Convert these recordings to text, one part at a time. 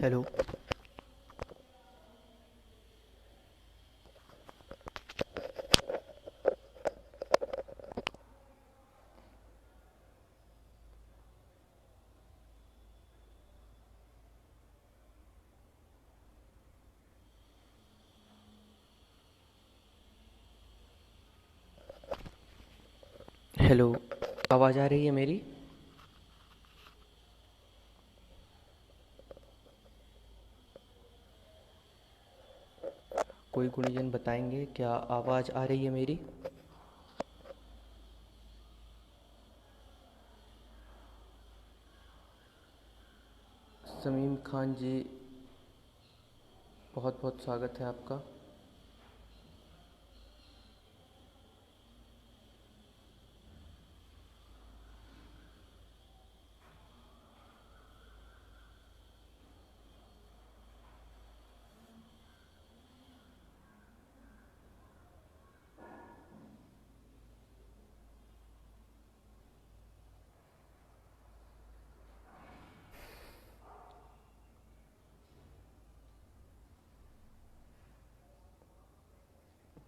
Hello. Hello. आवाज़ आ रही है मेरी? कोई गुणीजन बताएंगे क्या आवाज़ आ रही है मेरी? समीम खान जी, बहुत बहुत स्वागत है आपका।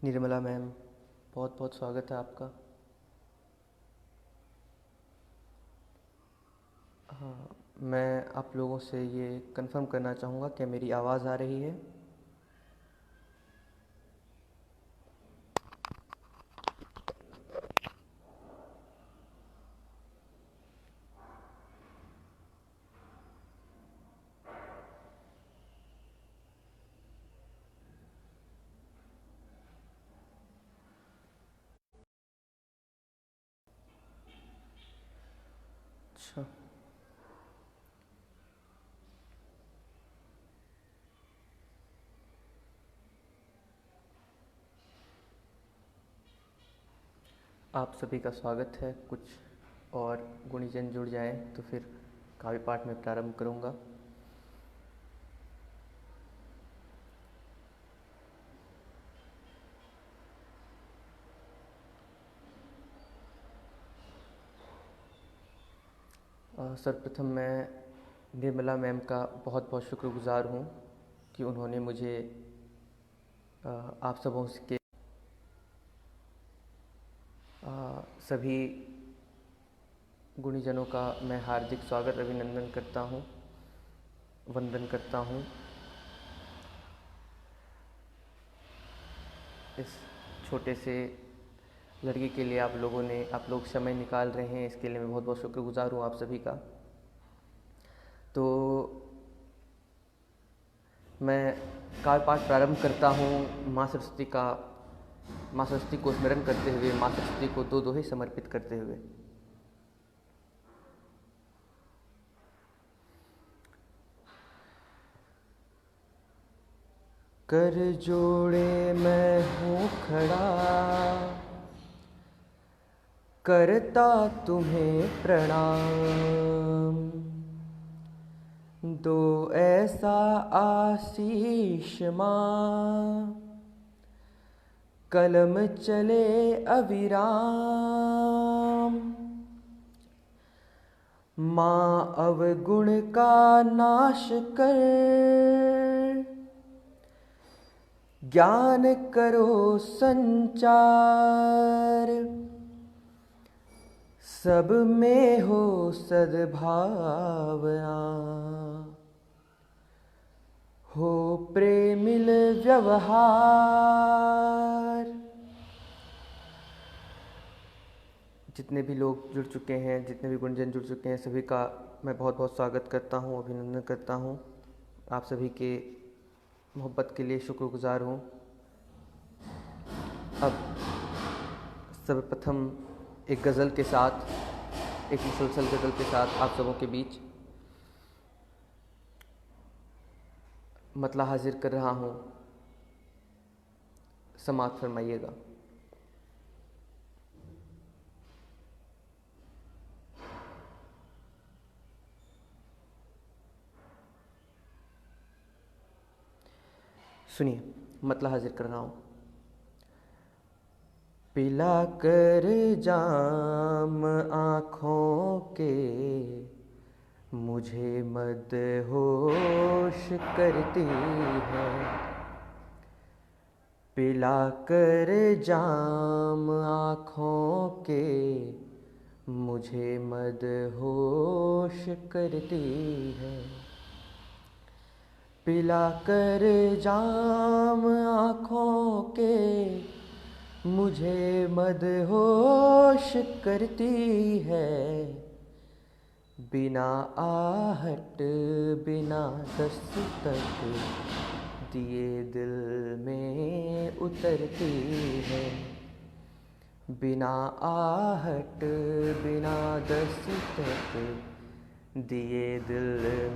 निर्मला मैम, बहुत बहुत स्वागत है आपका। हाँ, मैं आप लोगों से ये कंफर्म करना चाहूँगा कि मेरी आवाज़ आ रही है। अच्छा, आप सभी का स्वागत है। कुछ और गुणीजन जुड़ जाएं तो फिर काव्य पाठ में प्रारंभ करूँगा। सर्वप्रथम मैं निर्मला मैम का बहुत बहुत शुक्रगुज़ार हूँ कि उन्होंने मुझे आप सबों के सभी गुणीजनों का मैं हार्दिक स्वागत अभिनंदन करता हूँ, वंदन करता हूँ। इस छोटे से लड़की के लिए आप लोग समय निकाल रहे हैं, इसके लिए मैं बहुत बहुत शुक्रगुज़ार हूँ आप सभी का। तो मैं काव्य पाठ प्रारंभ करता हूँ माँ सरस्वती को स्मरण करते हुए, माँ सरस्वती को दो दोहे समर्पित करते हुए। कर जोड़े मैं हूँ खड़ा, करता तुम्हें प्रणाम। दो ऐसा आशीष माँ, कलम चले अविराम। माँ अवगुण का नाश कर, ज्ञान करो संचार। सब में हो सद्भावना, हो प्रेमिल व्यवहार। जितने भी लोग जुड़ चुके हैं, जितने भी गुणजन जुड़ चुके हैं, सभी का मैं बहुत बहुत स्वागत करता हूँ, अभिनंदन करता हूँ। आप सभी के मोहब्बत के लिए शुक्रगुज़ार हूँ। अब सर्वप्रथम एक गज़ल के साथ, एक मुसलसल गज़ल के साथ आप सबों के बीच मतला हाजिर कर रहा हूँ, समाअत फरमाइएगा। सुनिए, मतला हाजिर कर रहा हूँ। पिला कर जाम आँखों के, मुझे मदहोश करती है, पिला कर जाम आँखों के मुझे मदहोश करती है, पिला कर जाम आँखों के मुझे मदहोश करती है, बिना आहट बिना दस्तक दिए दिल में उतरती है, बिना आहट बिना दस्तक दिए दिल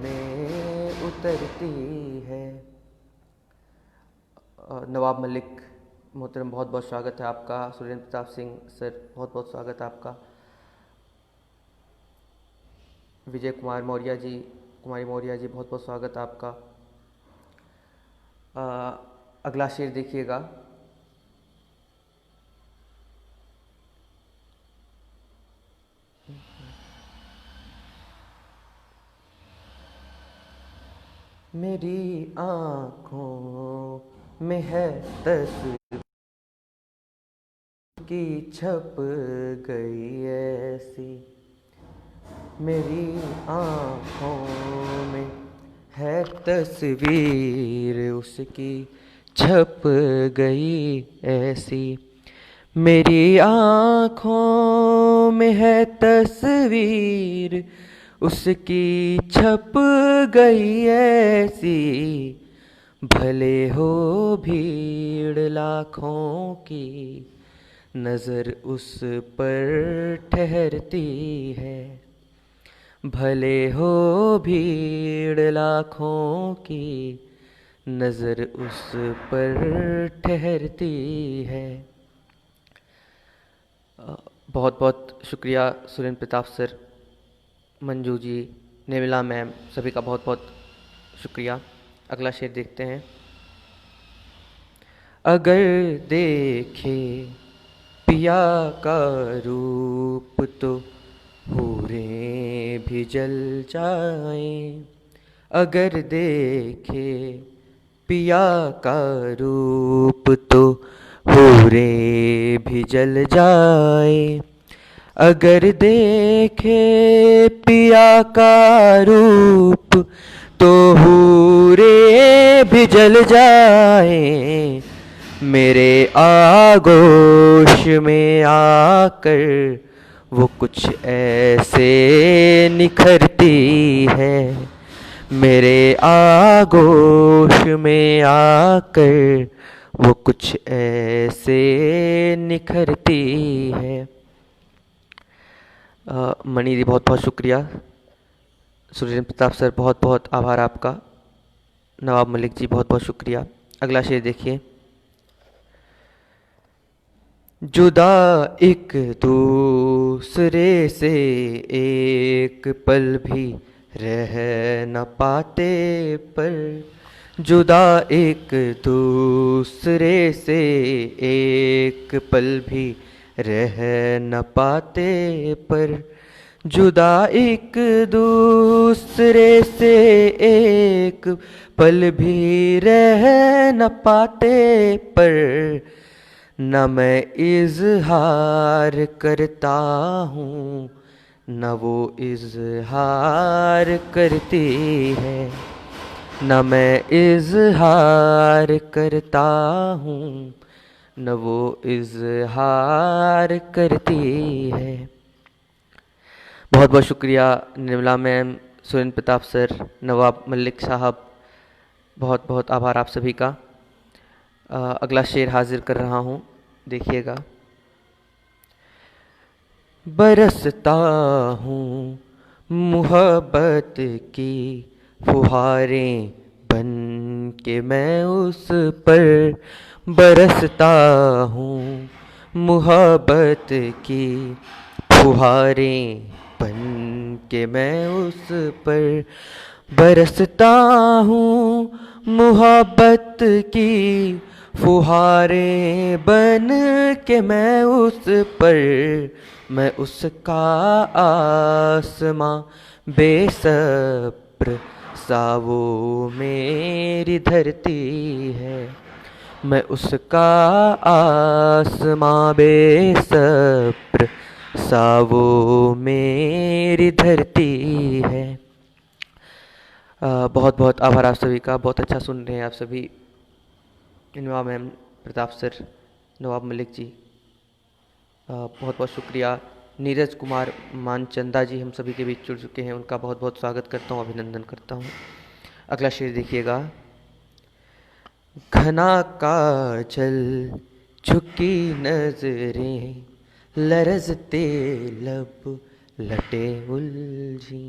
में उतरती है। नवाब मलिक मोहतरम, बहुत बहुत स्वागत है आपका। सुरेंद्र प्रताप सिंह सर, बहुत बहुत स्वागत है आपका। विजय कुमार मौर्य जी, कुमारी मौर्य जी, बहुत बहुत स्वागत है आपका। अगला शेर देखिएगा। मेरी आँखों में है तस्वीर की छप गई ऐसी, मेरी आँखों में है तस्वीर उसकी छप गई ऐसी, मेरी आँखों में है तस्वीर उसकी छप गई ऐसी, भले हो भीड़ लाखों की नज़र उस पर ठहरती है, भले हो भीड़ लाखों की नज़र उस पर ठहरती है। बहुत बहुत शुक्रिया सुरेंद्र प्रताप सर, मंजू जी, निर्मला मैम, सभी का बहुत बहुत शुक्रिया। अगला शेर देखते हैं। अगर देखे पिया का रूप तो हूरें भी जल जाएं, अगर देखे पिया का रूप तो हूरें भी जल जाएं, अगर देखे पिया का रूप तो हूरें भी जल जाएं, मेरे आगोश में आकर वो कुछ ऐसे निखरती है, मेरे आगोश में आकर वो कुछ ऐसे निखरती है। मणि जी, बहुत बहुत शुक्रिया। सुरेंद्र प्रताप सर, बहुत बहुत आभार आपका। नवाब मलिक जी, बहुत बहुत शुक्रिया। अगला शेर देखिए। जुदा एक दूसरे से एक पल भी रह न पाते पर, जुदा एक दूसरे से एक पल भी रह न पाते पर, जुदा एक दूसरे से एक पल भी रह न पाते पर, न मैं इजहार करता हूँ न वो इजहार करती है, न मैं इजहार करता हूँ न वो इजहार करती है। बहुत बहुत शुक्रिया निर्मला मैम, सुरेंद्र प्रताप सर, नवाब मलिक साहब, बहुत बहुत आभार आप सभी का। अगला शेर हाजिर कर रहा हूँ, देखिएगा। बरसता हूँ मोहब्बत की फुहारें बन के मैं उस पर, बरसता हूँ मोहब्बत की फुहारें बन के मैं उस पर, बरसता हूँ मोहब्बत की फुहारें बन के मैं उस पर, मैं उसका आसमां बेसब्र सा वो मेरी धरती है, मैं उसका आसमां बेसब्र सा वो मेरी धरती है। बहुत बहुत आभार आप सभी का। बहुत अच्छा सुन रहे हैं आप सभी। नवाब मैम, प्रताप सर, नवाब मलिक जी, बहुत बहुत शुक्रिया। नीरज कुमार मानचंदा जी हम सभी के बीच जुड़ चुके हैं, उनका बहुत बहुत स्वागत करता हूँ, अभिनंदन करता हूँ। अगला शेर देखिएगा। घना काजल झुकी नजरें लरजते लब लटे उलझी,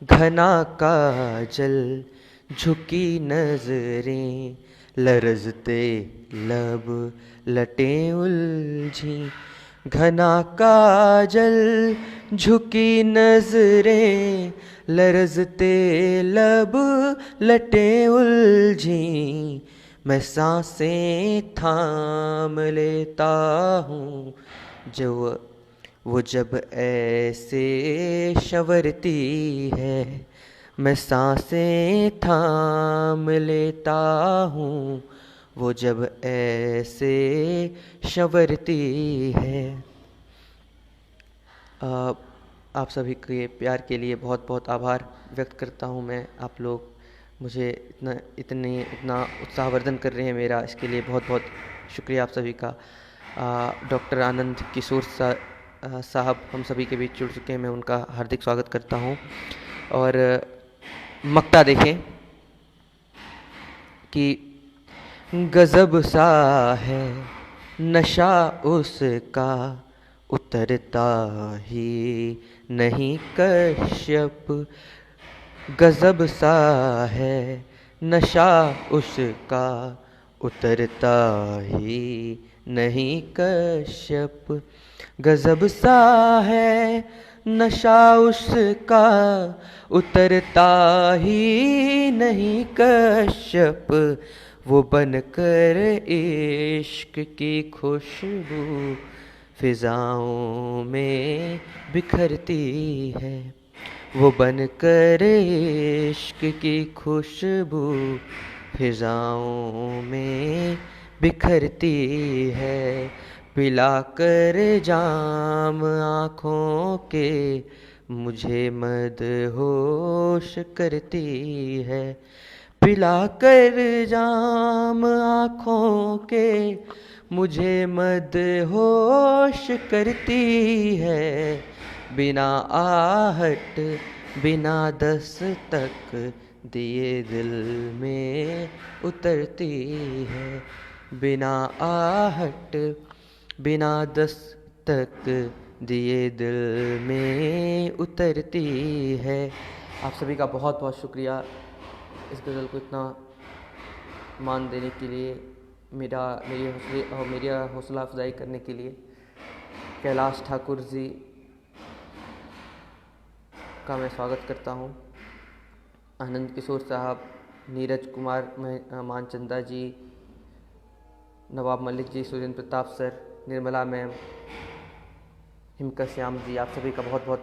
घना काजल झुकी नजरें लरजते लब लटे उलझी, घना काजल झुकी नजरें लरजते लब लटे उलझी, मैं सांसें थाम लेता हूँ जो वो जब ऐसे संवरती है, मैं सांसें थाम लेता हूँ वो जब ऐसे संवरती है। आप सभी के प्यार के लिए बहुत बहुत आभार व्यक्त करता हूँ मैं। आप लोग मुझे इतना उत्साहवर्धन कर रहे हैं मेरा, इसके लिए बहुत बहुत शुक्रिया आप सभी का। डॉक्टर आनंद किशोर साहब हम सभी के बीच जुड़ चुके हैं, मैं उनका हार्दिक स्वागत करता हूँ। और मक्ता देखें कि गजब सा है नशा उसका उतरता ही नहीं कश्यप, गजब सा है नशा उसका उतरता ही नहीं कश्यप, गजब सा है नशा उसका उतरता ही नहीं कश्यप, वो बनकर इश्क की खुशबू फिजाओं में बिखरती है, वो बनकर इश्क की खुशबू फिजाओं में बिखरती है, पिलाकर जाम आँखों के मुझे मदहोश करती है, पिलाकर जाम आँखों के मुझे मदहोश करती है, बिना आहट बिना दस्तक दिए दिल में उतरती है, बिना आहट बिना दस्तक दिए दिल में उतरती है। आप सभी का बहुत बहुत शुक्रिया इस गज़ल को इतना मान देने के लिए, मेरी हौसला अफजाई करने के लिए। कैलाश ठाकुर जी का मैं स्वागत करता हूँ, आनंद किशोर साहब, नीरज कुमार मानचंदा जी, नवाब मलिक जी, सुरेंद्र प्रताप सर, निर्मला मैम, हिमकर श्याम जी, आप सभी का बहुत बहुत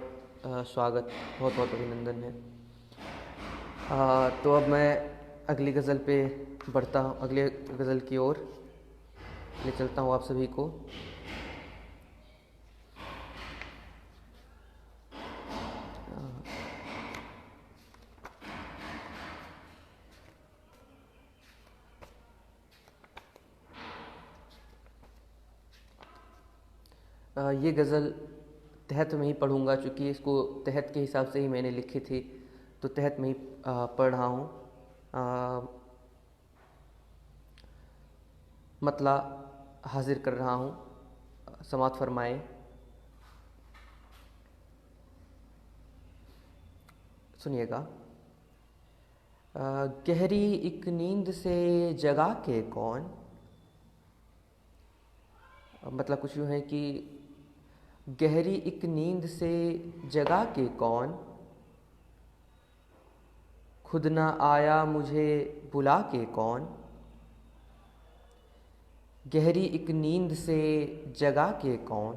स्वागत, बहुत बहुत अभिनंदन है। तो अब मैं अगली गज़ल पे बढ़ता हूँ, अगले गज़ल की ओर ले चलता हूँ आप सभी को। ये गज़ल तहत में ही पढ़ूँगा, चूँकि इसको तहत के हिसाब से ही मैंने लिखी थी, तो तहत में ही पढ़ रहा हूँ। मतला हाजिर कर रहा हूँ, समात फरमाए। सुनिएगा। गहरी एक नींद से जगा के कौन, मतलब कुछ यूँ है कि गहरी एक नींद से जगा के कौन, खुद ना आया मुझे बुला के कौन, गहरी एक नींद से जगा के कौन,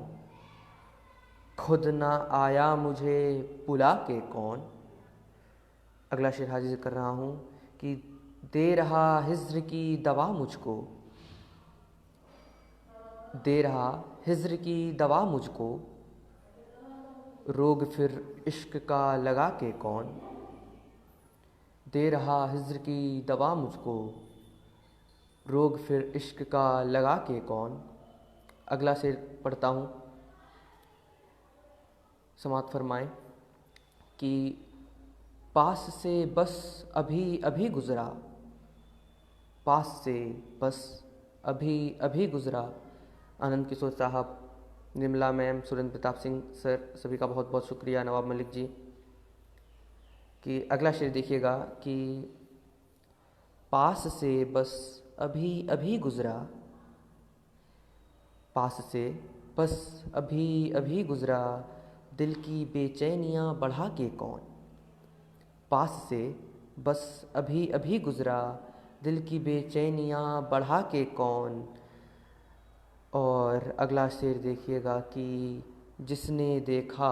खुद ना आया मुझे बुला के कौन, अगला शेर हाजिर कर रहा हूँ कि दे रहा हिज्र की दवा मुझको, दे रहा हिज्र की दवा मुझको, रोग फिर इश्क का लगा के कौन। दे रहा हिज्र की दवा मुझको, रोग फिर इश्क का लगा के कौन। अगला शेर पढ़ता हूँ, समाप्त फरमाएं कि पास से बस अभी अभी गुज़रा, पास से बस अभी अभी गुज़रा। आनंद किशोर साहब, निर्मला मैम, सुरेंद्र प्रताप सिंह सर, सभी का बहुत बहुत शुक्रिया। नवाब मलिक जी कि अगला शेर देखिएगा कि पास से बस अभी अभी गुज़रा, पास से बस अभी अभी गुज़रा, दिल की बेचैनियाँ बढ़ा के कौन। पास से बस अभी अभी गुज़रा, दिल की बेचैनियाँ बढ़ा के कौन। और अगला शेर देखिएगा कि जिसने देखा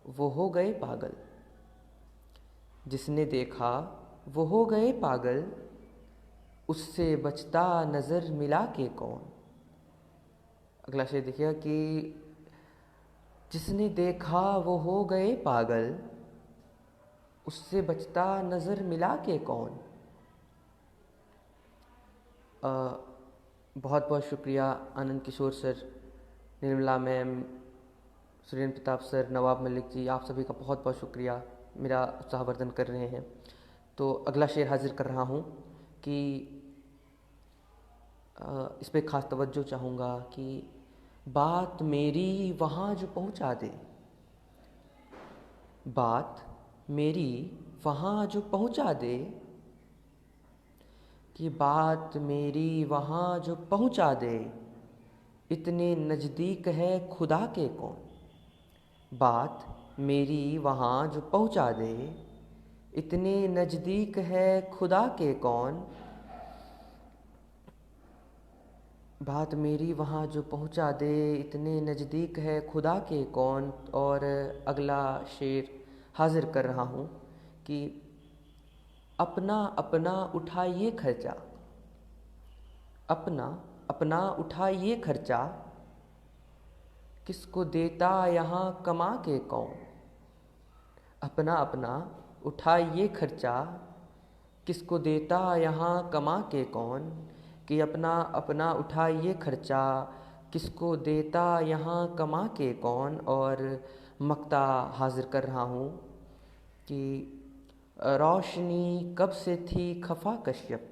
वो हो गए पागल, जिसने देखा वो हो गए पागल, उससे बचता नज़र मिला के कौन। अगला शेर देखिएगा कि जिसने देखा वो हो गए पागल, उससे बचता नज़र मिला के कौन। बहुत बहुत शुक्रिया Anand Kishore sir, Nirmala ma'am, Surendra Pratap sir, Nawab Malik ji, आप सभी का बहुत बहुत शुक्रिया, मेरा उत्साहवर्धन कर रहे हैं। तो अगला शेर हाजिर कर रहा हूँ कि इस पर ख़ास तवज्जो चाहूँगा कि बात मेरी वहाँ जो पहुँचा दे, बात मेरी वहाँ जो पहुँचा दे, कि बात मेरी वहाँ जो पहुँचा दे, इतने नज़दीक है खुदा के कौन। बात मेरी वहाँ जो पहुँचा दे, इतने नज़दीक है खुदा के कौन। बात मेरी वहाँ जो पहुँचा दे, इतने नज़दीक है खुदा के कौन। और अगला शेर हाजिर कर रहा हूँ कि अपना अपना उठाइए खर्चा, अपना अपना उठाइए खर्चा, किसको देता यहाँ कमा के कौन। अपना अपना उठाइए खर्चा, किसको देता यहाँ कमा के कौन। कि अपना अपना उठाइए खर्चा, किसको देता यहाँ कमा के कौन। और मक्ता हाजिर कर रहा हूँ कि रोशनी कब से थी खफा कश्यप,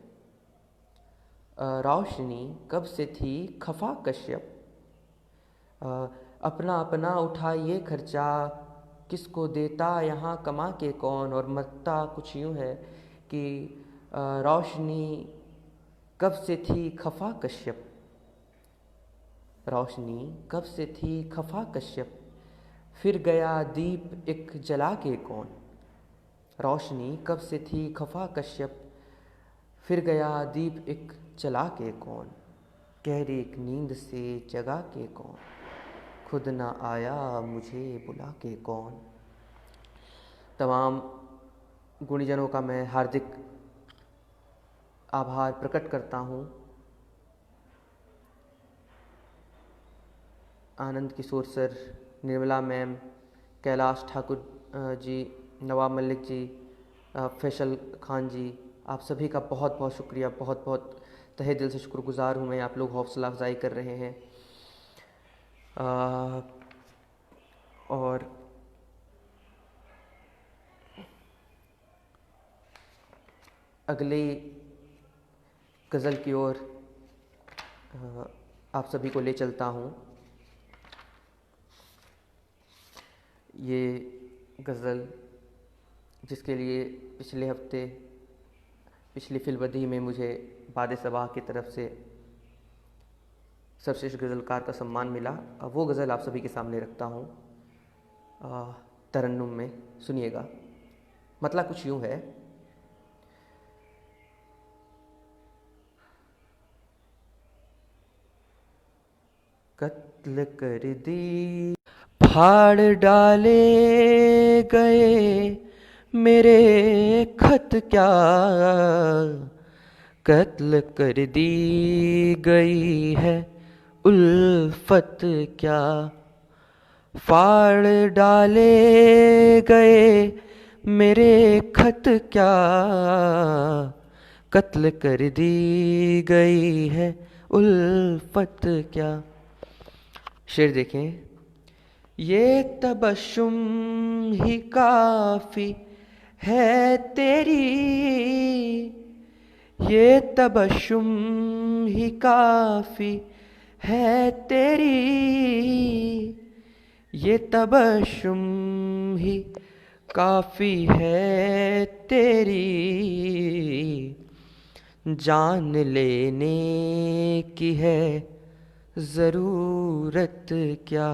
रोशनी कब से थी खफा कश्यप, अपना अपना उठाइए खर्चा, किसको देता यहाँ कमा के कौन। और मक्ता कुछ यूँ है कि रोशनी कब से थी खफा कश्यप, रोशनी कब से थी खफा कश्यप, फिर गया दीप एक जला के कौन। रोशनी कब से थी खफा कश्यप, फिर गया दीप एक जला के कौन। गहरी एक नींद से जगा के कौन, खुद ना आया मुझे बुला के कौन। तमाम गुणीजनों का मैं हार्दिक आभार प्रकट करता हूँ। आनंद किशोर सर, निर्मला मैम, कैलाश ठाकुर जी, नवाब मलिक जी, फैसल खान जी, आप सभी का बहुत बहुत शुक्रिया, बहुत बहुत तहे दिल से शुक्रगुज़ार हूँ मैं। आप लोग हौसला अफजाई कर रहे हैं। और अगली गज़ल की ओर आप सभी को ले चलता हूँ। ये गज़ल जिसके लिए पिछले हफ्ते पिछली फिल्मबद्दी में मुझे बाद सबाह की तरफ से सर्वश्रेष्ठ गज़लकार का सम्मान मिला, वो गज़ल आप सभी के सामने रखता हूँ तरन्नुम में। सुनिएगा। मतलब कुछ यूँ है, कत्ल कर दी फाड़ डाले गए मेरे खत क्या कत्ल कर दी गई है उल्फत क्या फाड़ डाले गए मेरे खत क्या कत्ल कर दी गई है उल्फत क्या। शेर देखें। ये तबस्सुम ही काफ़ी है तेरी, ये तबस्सुम ही काफ़ी है तेरी, ये तबस्सुम ही काफ़ी है तेरी, जान लेने की है ज़रूरत क्या,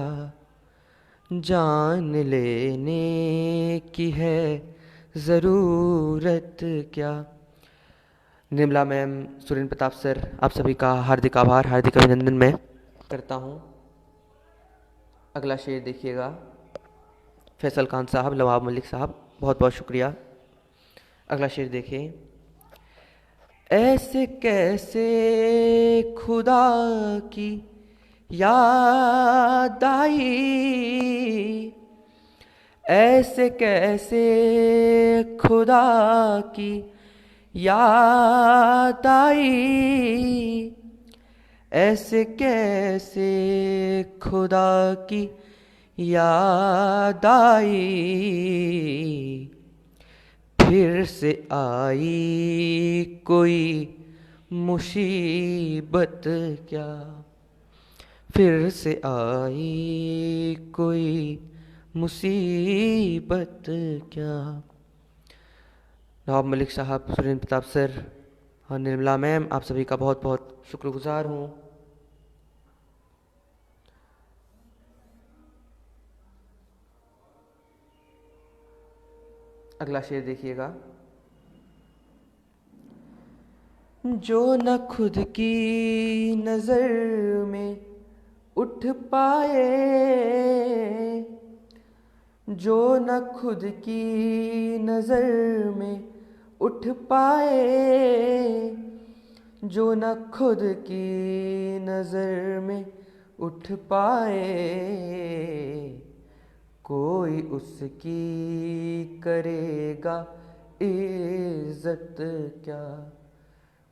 जान लेने की है ज़रूरत क्या। निर्मला मैम, सुरेंद्र प्रताप सर, आप सभी का हार्दिक आभार, हार्दिक अभिनंदन मैं करता हूँ। अगला शेर देखिएगा। फैसल खान साहब, नवाब मलिक साहब, बहुत बहुत शुक्रिया। अगला शेर देखिए। ऐसे कैसे खुदा की याद आई, ऐसे कैसे खुदा की याद आई, ऐसे कैसे खुदा की याद आई, फिर से आई कोई मुसीबत क्या, फिर से आई कोई मुसीबत क्या। नवाब मलिक साहब, सुरेंद्र प्रताप सर और निर्मला मैम, आप सभी का बहुत बहुत शुक्रगुजार हूँ। अगला शेर देखिएगा। जो न खुद की नज़र में उठ पाए, जो न खुद की नज़र में उठ पाए, जो न खुद की नज़र में उठ पाए, कोई उसकी करेगा इज्जत क्या,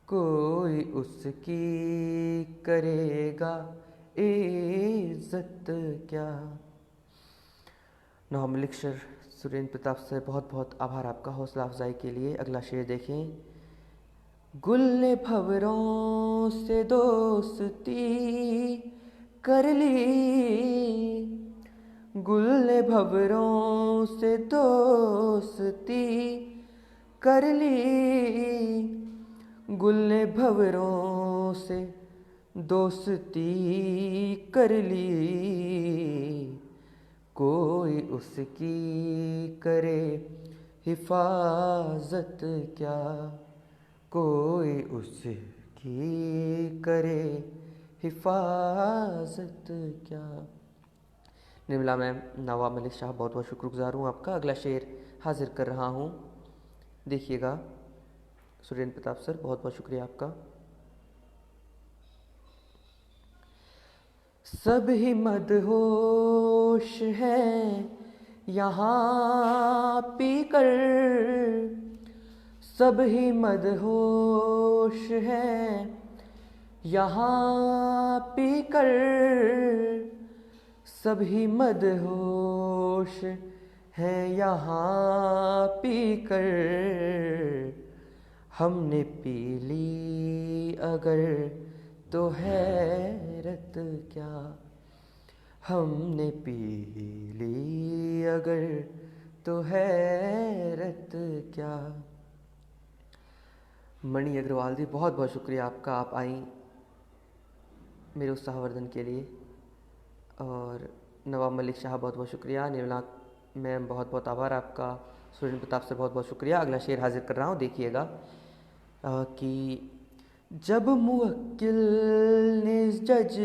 कोई उसकी करेगा इज्जत क्या। नवाब मलिक सर, सुरेंद्र प्रताप सर, बहुत बहुत आभार आपका हौसला अफजाई के लिए। अगला शेर देखें। गुल ने भंवरों से दोस्ती कर ली, गुल ने भंवरों से दोस्ती कर ली, गुल ने भंवरों से दोस्ती कर ली, कोई उसकी करे हिफाजत क्या, कोई उसकी करे हिफाजत क्या। निर्मला मैम, नवाब मलिक साहब, बहुत बहुत शुक्रगुजार हूँ आपका। अगला शेर हाजिर कर रहा हूँ, देखिएगा। सुरेंद्र प्रताप सर, बहुत बहुत शुक्रिया आपका। सभी मदहोश हैं यहाँ पीकर, सभी मदहोश हैं यहाँ पीकर, सभी मदहोश हैं यहाँ पीकर, हमने पी ली अगर तो हैरत क्या, हमने पी ली अगर तो हैरत क्या। मणि अग्रवाल जी, बहुत बहुत शुक्रिया आपका, आप आई मेरे उत्साहवर्धन के लिए। और नवाब मलिक साहब, बहुत बहुत शुक्रिया। निर्मला मैम, बहुत बहुत आभार आपका। सुरेंद्र प्रताप से बहुत बहुत शुक्रिया। अगला शेर हाजिर कर रहा हूँ, देखिएगा। कि जब मुवक्किल ने जज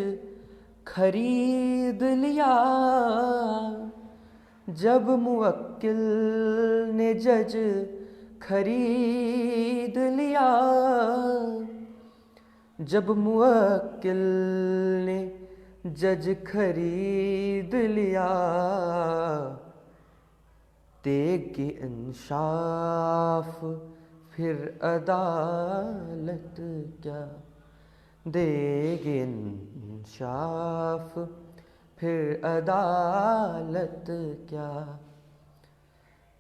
खरीद लिया, जब मुवक्किल ने जज खरीद लिया, जब मुवक्किल ने जज खरीद लिया, देगी इंसाफ फिर अदालत क्या, देगी इंसाफ फिर अदालत क्या।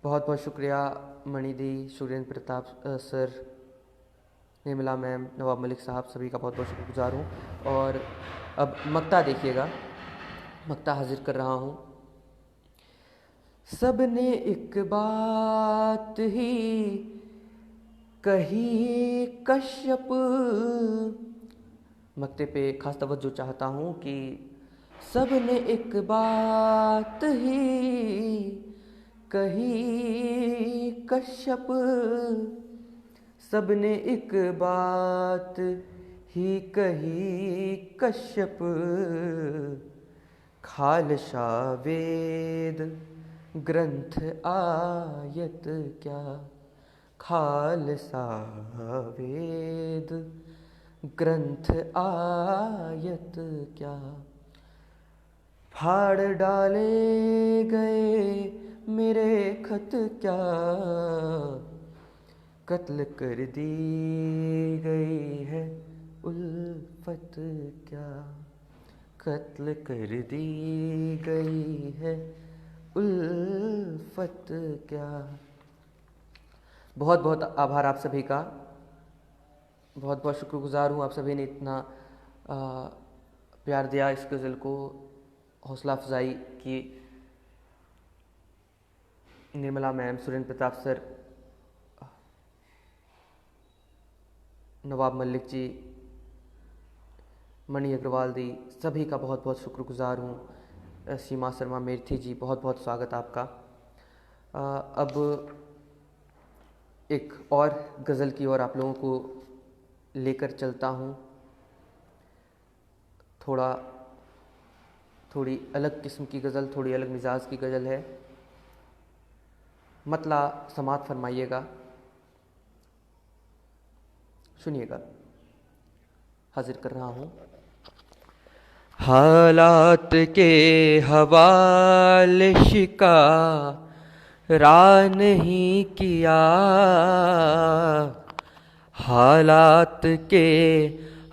बहुत बहुत शुक्रिया मणिदी, सुरेंद्र प्रताप सर, निर्मला मैम, नवाब मलिक साहब, सभी का बहुत बहुत शुक्रगुजार हूँ। और अब मक्ता देखिएगा, मक्ता हाजिर कर रहा हूँ। सबने एक बात ही कही कश्यप, मक्ते पे खास तवज्जो चाहता हूँ कि सबने एक बात ही कही कश्यप, सबने एक बात ही कही कश्यप, खालसा वेद ग्रंथ आयत क्या, खालसा वेद ग्रंथ आयत क्या, फाड़ डाले गए मेरे खत क्या, कत्ल कर दी गई है उल्फत क्या, कत्ल कर दी गई है उल्फत क्या। बहुत बहुत आभार आप सभी का, बहुत बहुत शुक्रगुजार हूँ आप सभी ने इतना प्यार दिया इस गज़ल को, हौसला अफजाई की। निर्मला मैम, सुरेंद्र प्रताप सर, नवाब मलिक जी, मणि अग्रवाल दी, सभी का बहुत बहुत शुक्रगुजार हूँ। सीमा शर्मा मेर्थी जी, बहुत बहुत स्वागत आपका। अब एक और गज़ल की ओर आप लोगों को लेकर चलता हूँ। थोड़ी अलग किस्म की गज़ल, थोड़ी अलग मिजाज की गज़ल है। मतला समात फरमाइएगा, सुनिएगा, हाजिर कर रहा हूँ। हालात के हवाले शिकारा नहीं किया, हालात के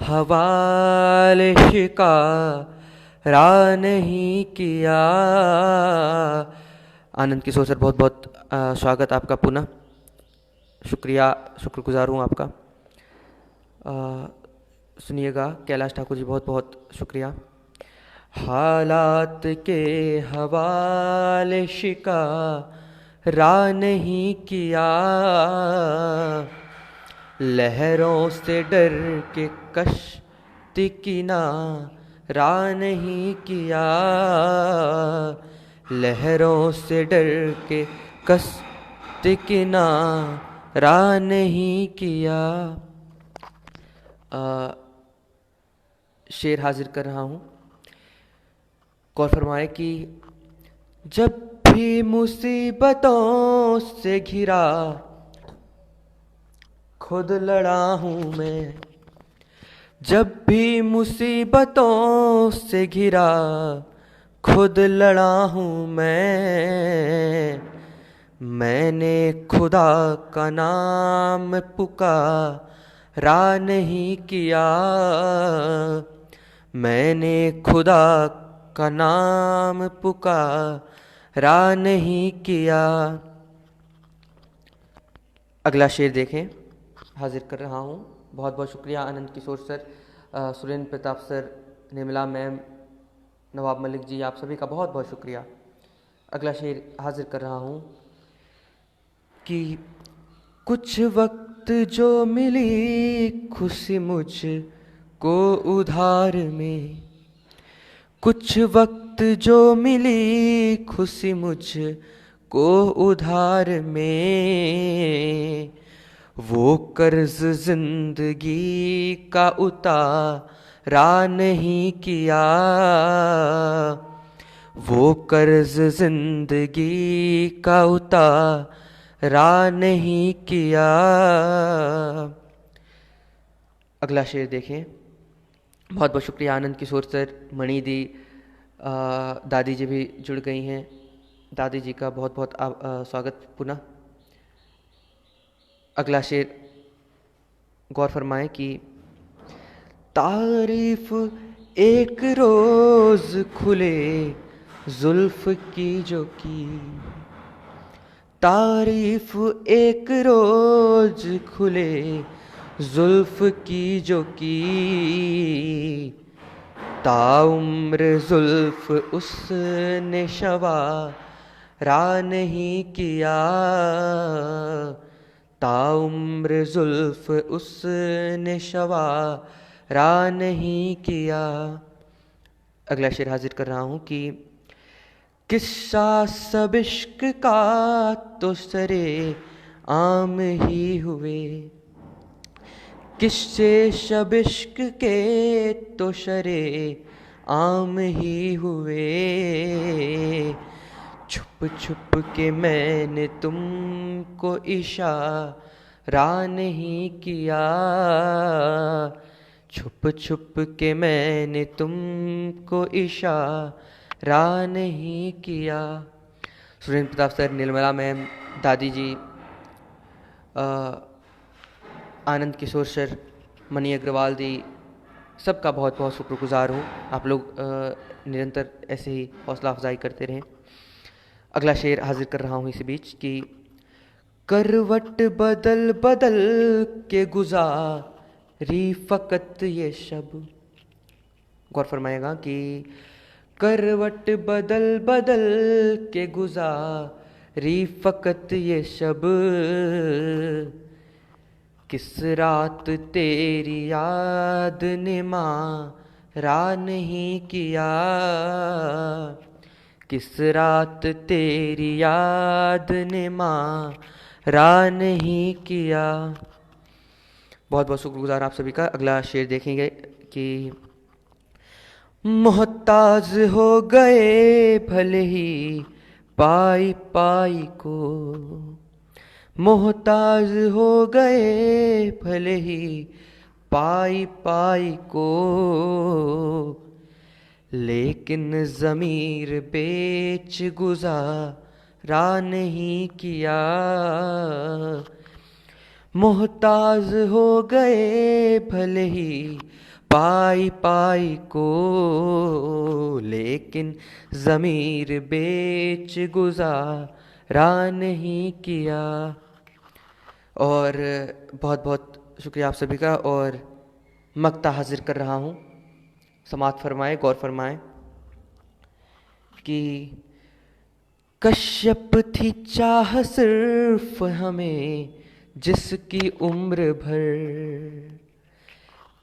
हवाले शिकारा नहीं किया। आनंद किशोर सर, बहुत बहुत स्वागत आपका पुनः, शुक्रिया, शुक्रगुजार हूँ आपका। सुनिएगा, कैलाश ठाकुर जी, बहुत बहुत शुक्रिया। हालात के हवाले शिकारा नहीं किया, लहरों से डर के कश्ती किनारा नहीं किया, लहरों से डर के कश्ती किनारा नहीं किया। शेर हाजिर कर रहा हूँ। गौर फरमाए कि जब भी मुसीबतों से घिरा खुद लड़ा हूँ मैं, जब भी मुसीबतों से घिरा खुद लड़ा हूँ मैंने खुदा का नाम पुकारा नहीं किया, मैंने खुदा का नाम पुकारा नहीं किया। अगला शेर देखें, हाजिर कर रहा हूँ। बहुत बहुत शुक्रिया Anand Kishore sir, Surendra Pratap sir, Nirmala ma'am, Nawab Malik ji, आप सभी का बहुत बहुत शुक्रिया। अगला शेर हाजिर कर रहा हूँ कि कुछ वक्त जो मिली खुशी मुझको उधार में, कुछ वक्त जो मिली खुशी मुझको उधार में, वो कर्ज जिंदगी का उतारा नहीं किया, वो कर्ज जिंदगी का उतारा नहीं किया। अगला शेर देखें। बहुत बहुत शुक्रिया आनंद किशोर सर, मणि दी, दादी जी भी जुड़ गई हैं। दादी जी का बहुत बहुत स्वागत पुनः। अगला शेर गौर फरमाएं कि तारीफ एक रोज खुले जुल्फ की जो की, तारीफ एक रोज खुले जुल्फ की जो की, ताउम्र जुल्फ उसने शवारा नहीं किया, ताउम्र जुल्फ उसने शवारा नहीं किया। अगला शेर हाजिर कर रहा हूँ कि किस्सा सब इश्क का तो सरे आम ही हुए, किस्से शब इश्क के तो शरे आम ही हुए, छुप छुप के मैंने तुमको इशारा नहीं किया, छुप छुप के मैंने तुमको इशारा नहीं किया। सुरेंद्र प्रताप सर, निर्मला मैम, दादी जी, आनंद किशोर सर, मनी अग्रवाल दी, सबका बहुत बहुत शुक्रगुजार हूँ। आप लोग निरंतर ऐसे ही हौसला अफजाई करते रहें। अगला शेर हाजिर कर रहा हूँ इसी बीच कि करवट बदल बदल के गुजारी फ़कत ये शब। गौर फरमाएगा कि करवट बदल बदल के गुजारी फ़कत ये शब, किस रात तेरी याद ने मारा नहीं किया, किस रात तेरी याद ने मारा नहीं किया। बहुत बहुत शुक्रगुजार आप सभी का। अगला शेर देखेंगे कि मोहताज हो गए भले ही पाई पाई को, मोहताज हो गए भले ही पाई पाई को, लेकिन ज़मीर बेच गुजारा नहीं किया, मोहताज हो गए भले ही पाई पाई को, लेकिन ज़मीर बेच गुजारा नहीं किया। और बहुत बहुत शुक्रिया आप सभी का। और मक्ता हाजिर कर रहा हूँ, समात फरमाएं, गौर फरमाएं कि कश्यप थी चाह सिर्फ हमें जिसकी उम्र भर,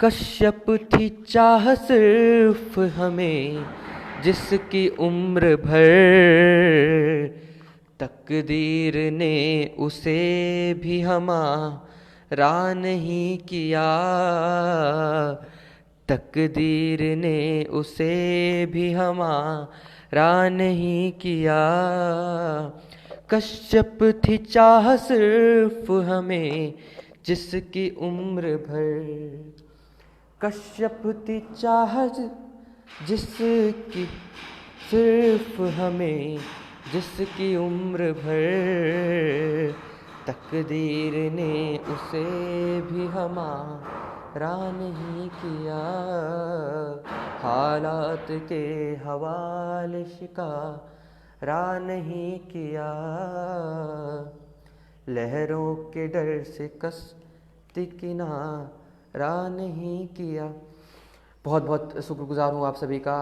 कश्यप थी चाह सिर्फ हमें जिसकी उम्र भर, तकदीर ने उसे भी हमारा नहीं किया, तकदीर ने उसे भी हमारा नहीं किया, कश्यप थी चाह सिर्फ हमें जिसकी उम्र भर, कश्यप थी चाह जिसकी सिर्फ हमें जिसकी उम्र भर, तकदीर ने उसे भी हमारा नहीं किया, हालात के हवाले शिकारा नहीं किया, लहरों के डर से कश्ती किनारा नहीं किया। बहुत बहुत शुक्रगुजार हूँ आप सभी का।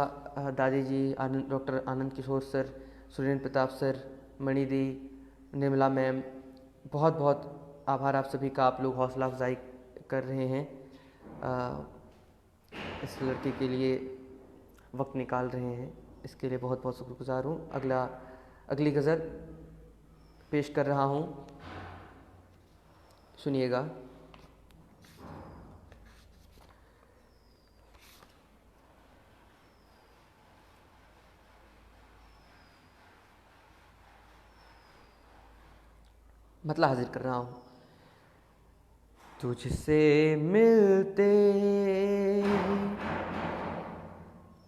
दादी जी, doctor Anand Kishore sir, Surendra Pratap sir, मणि दी, निर्मला मैम, बहुत बहुत आभार आप सभी का। आप लोग हौसला अफजाई कर रहे हैं, इस लड़की के लिए वक्त निकाल रहे हैं, इसके लिए बहुत बहुत शुक्रगुजार हूँ। अगली गज़ल पेश कर रहा हूँ, सुनिएगा। मतला हाजिर कर रहा हूँ। तुझसे मिलते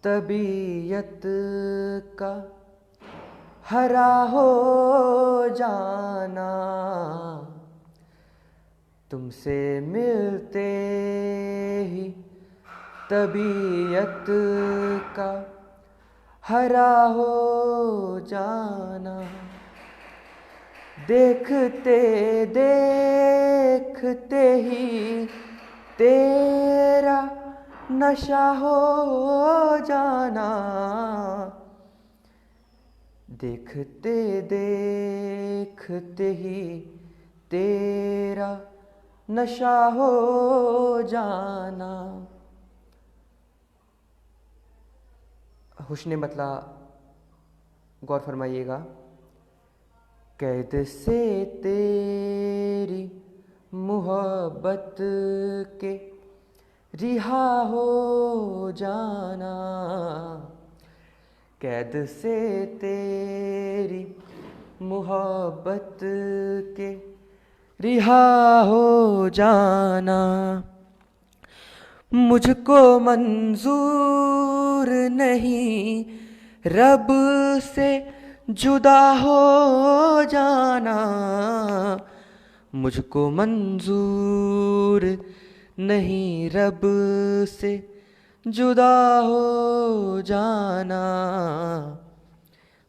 तबीयत का हरा हो जाना, तुमसे मिलते ही तबीयत का हरा हो जाना, देखते देखते ही तेरा नशा हो जाना, देखते देखते ही तेरा नशा हो जाना। हुस्न मतला गौर फरमाइएगा। कैद से तेरी मोहब्बत के रिहा हो जाना, कैद से तेरी मोहब्बत के रिहा हो जाना, मुझको मंजूर नहीं रब से जुदा हो जाना, मुझको मंजूर नहीं रब से जुदा हो जाना,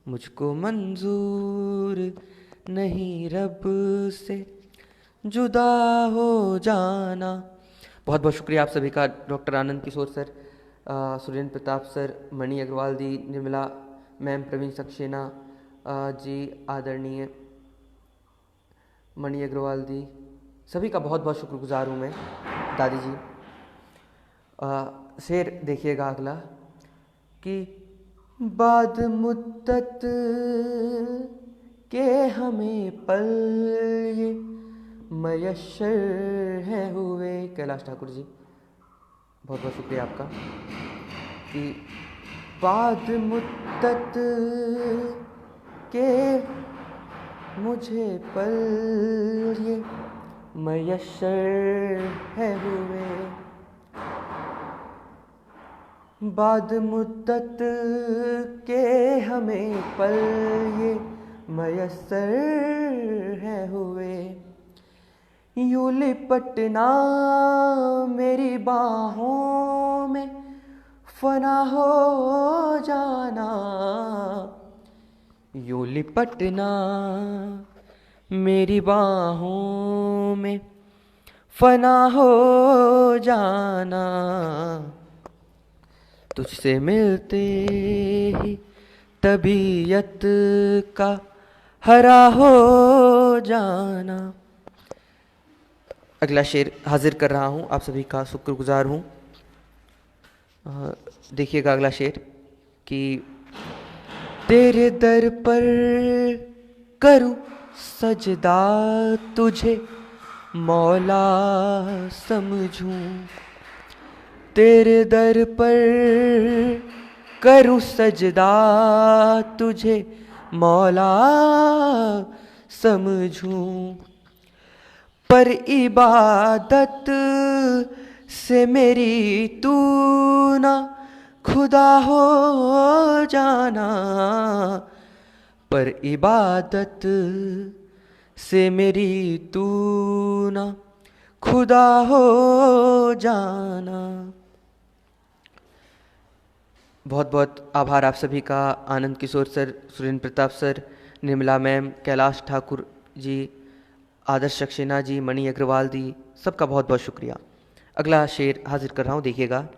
मुझको मंजूर नहीं रब से जुदा हो जाना। बहुत बहुत शुक्रिया आप सभी का। Doctor Anand Kishore sir, Surendra Pratap sir, मणि अग्रवाल दी, निर्मला मैम, प्रवीण सक्सेना जी, आदरणीय मणि अग्रवाल दी, सभी का बहुत बहुत शुक्रगुजार हूँ मैं। दादी जी, शेर देखिएगा अगला कि बाद मुद्दत के हमें पल ये मयस्सर है हुए। कैलाश ठाकुर जी, बहुत बहुत शुक्रिया आपका। कि बाद मुद्दत के मुझे पल ये मयस्सर है हुए, बाद मुद्दत के हमें पल ये मयस्सर है हुए, यूं लिपटना मेरी बाहों में फना हो जाना, यूं लिपटना मेरी बाहों में फना हो जाना, तुझसे मिलते ही तबीयत का हरा हो जाना। अगला शेर हाजिर कर रहा हूँ, आप सभी का शुक्रगुजार हूँ। देखिएगा अगला शेर कि तेरे दर पर करूँ सजदा तुझे मौला समझूं, तेरे दर पर करूँ सजदा तुझे मौला समझूं, पर इबादत से मेरी तू ना खुदा हो जाना, पर इबादत से मेरी तू ना खुदा हो जाना। बहुत बहुत आभार आप सभी का। Anand Kishore sir, Surendra Pratap sir, Nirmala ma'am, Kailash Thakur ji, Adarsh Saxena ji, Mani Agarwal di, सबका बहुत बहुत शुक्रिया। अगला शेर हाजिर कर रहा हूँ, देखिएगा।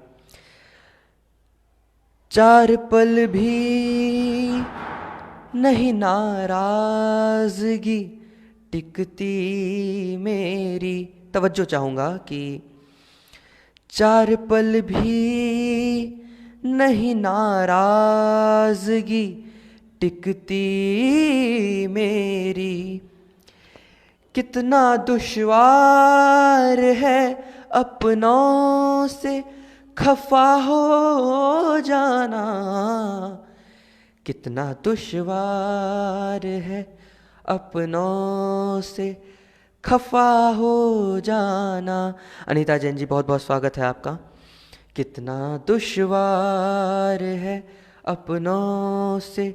चार पल भी नहीं नाराज़गी टिकती मेरी, तवज्जो चाहूँगा कि चार पल भी नहीं नाराज़गी टिकती मेरी, कितना दुश्वार है अपनों से खफा हो जाना, कितना दुश्वार है अपनों से खफा हो जाना। अनीता जैन जी, बहुत बहुत स्वागत है आपका। कितना दुश्वार है अपनों से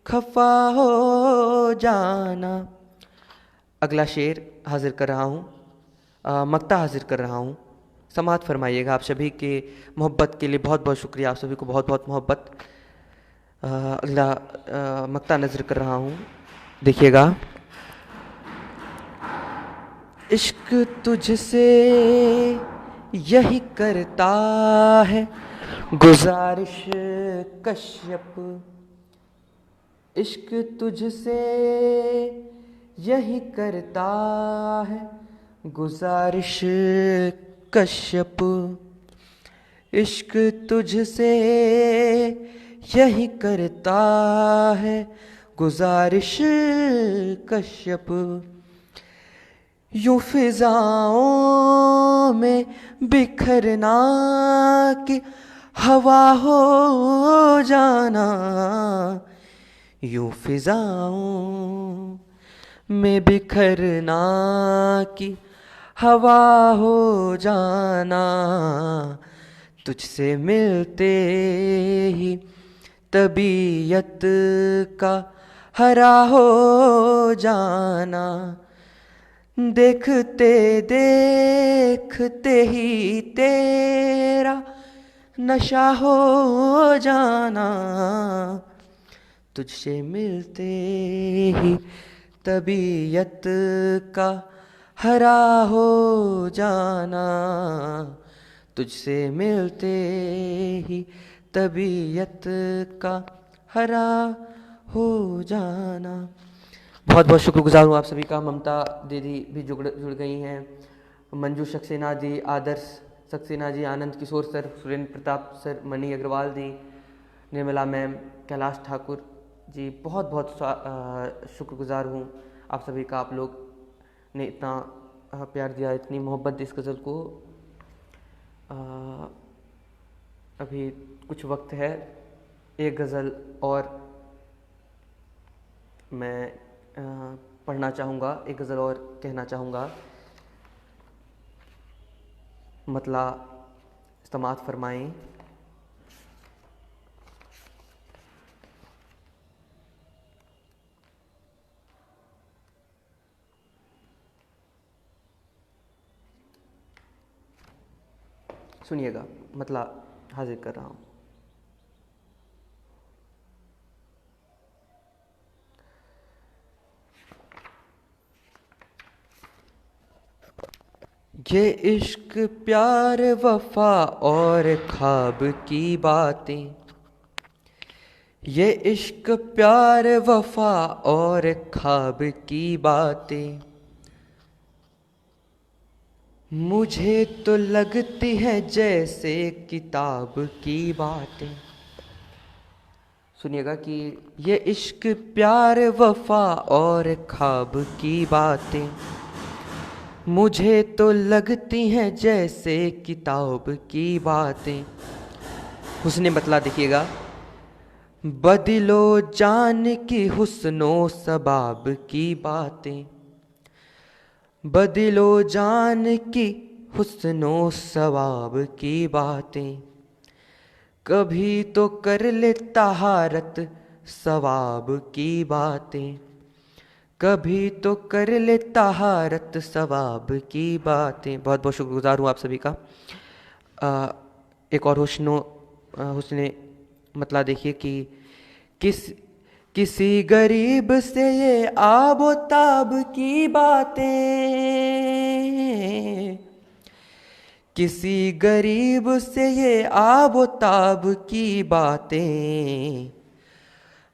खफा हो जाना। अगला शेर हाजिर कर रहा हूँ, मक्ता हाजिर कर रहा हूँ। समात फरमाइएगा। आप सभी के मोहब्बत के लिए बहुत बहुत शुक्रिया, आप सभी को बहुत बहुत मोहब्बत। अगला मक्ता नज़र कर रहा हूँ, देखिएगा। इश्क तुझसे यही करता है गुजारिश कश्यप। इश्क तुझसे यही करता है गुजारिश कश्यप। इश्क तुझसे यही करता है गुजारिश कश्यप। यूं फिजाओं में बिखरना कि हवा हो जाना। यूं फिजाओं में बिखरना कि हवा हो जाना। तुझसे मिलते ही तबीयत का हरा हो जाना। देखते देखते ही तेरा नशा हो जाना। तुझसे मिलते ही तबीयत का हरा हो जाना। तुझसे मिलते ही तबीयत का हरा हो जाना। बहुत बहुत शुक्रगुजार हूँ आप सभी का। ममता दीदी भी जुड़ गई हैं। Manju Saxena ji, Adarsh Saxena ji, Anand Kishore sir, Surendra Pratap sir, Mani Agarwal ji, Nirmala ma'am, Kailash Thakur ji, बहुत बहुत शुक्रगुजार हूँ आप सभी का। आप लोग ने इतना प्यार दिया, इतनी मोहब्बत दी इस गज़ल को। अभी कुछ वक्त है, एक गज़ल और मैं पढ़ना चाहूँगा, एक गज़ल और कहना चाहूँगा। मतला समात फरमाएं। सुनिएगा, मतला हाजिर कर रहा हूँ। ये इश्क प्यार वफा और ख्वाब की बातें। ये इश्क प्यार वफा और ख्वाब की बातें मुझे तो लगती है जैसे किताब की बातें। सुनिएगा कि ये इश्क प्यार वफा और ख्वाब की बातें मुझे तो लगती हैं जैसे किताब की बातें। हुस्ने मतला देखिएगा। बदिलो जान की हुस्नो सबाब की बातें। बदिलो जान की हुस्नो सवाब की बातें कभी तो कर ले तहारत सवाब की बातें। कभी तो कर ले तहारत सवाब की बातें। बहुत बहुत शुक्रगुजार हूँ आप सभी का। एक और हुस्ने मतला देखिए कि किसी गरीब से ये आबो ताब की बातें। किसी गरीब से ये आबो ताब की बातें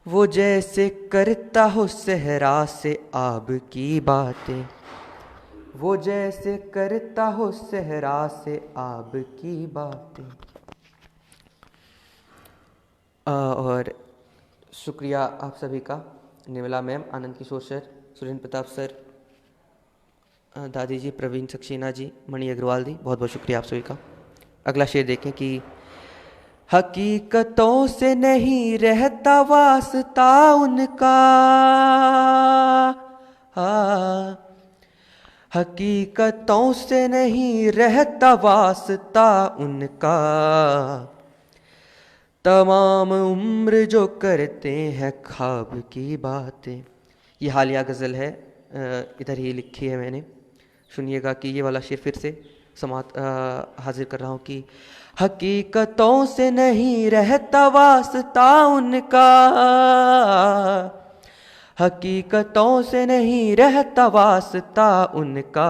वो जैसे करता हो सहरा से आब की बातें। वो जैसे करता हो सहरा से आब की बातें। और शुक्रिया आप सभी का। निर्मला मैम, आनंद किशोर सर, सुरेंद्र प्रताप सर, दादी जी, प्रवीण सक्सेना जी, मणि अग्रवाल जी, बहुत बहुत शुक्रिया आप सभी का। अगला शेर देखें कि हकीकतों से नहीं रहता वास्ता उनका। हकीकतों से नहीं रहता वास्ता उनका, तमाम उम्र जो करते हैं ख्वाब की बातें। ये हालिया गज़ल है, इधर ही लिखी है मैंने। सुनिएगा कि ये वाला शेर फिर से समात हाजिर कर रहा हूँ कि हकीकतों से नहीं रहता वास्ता उनका, हकीकतों से नहीं रहता वास्ता उनका,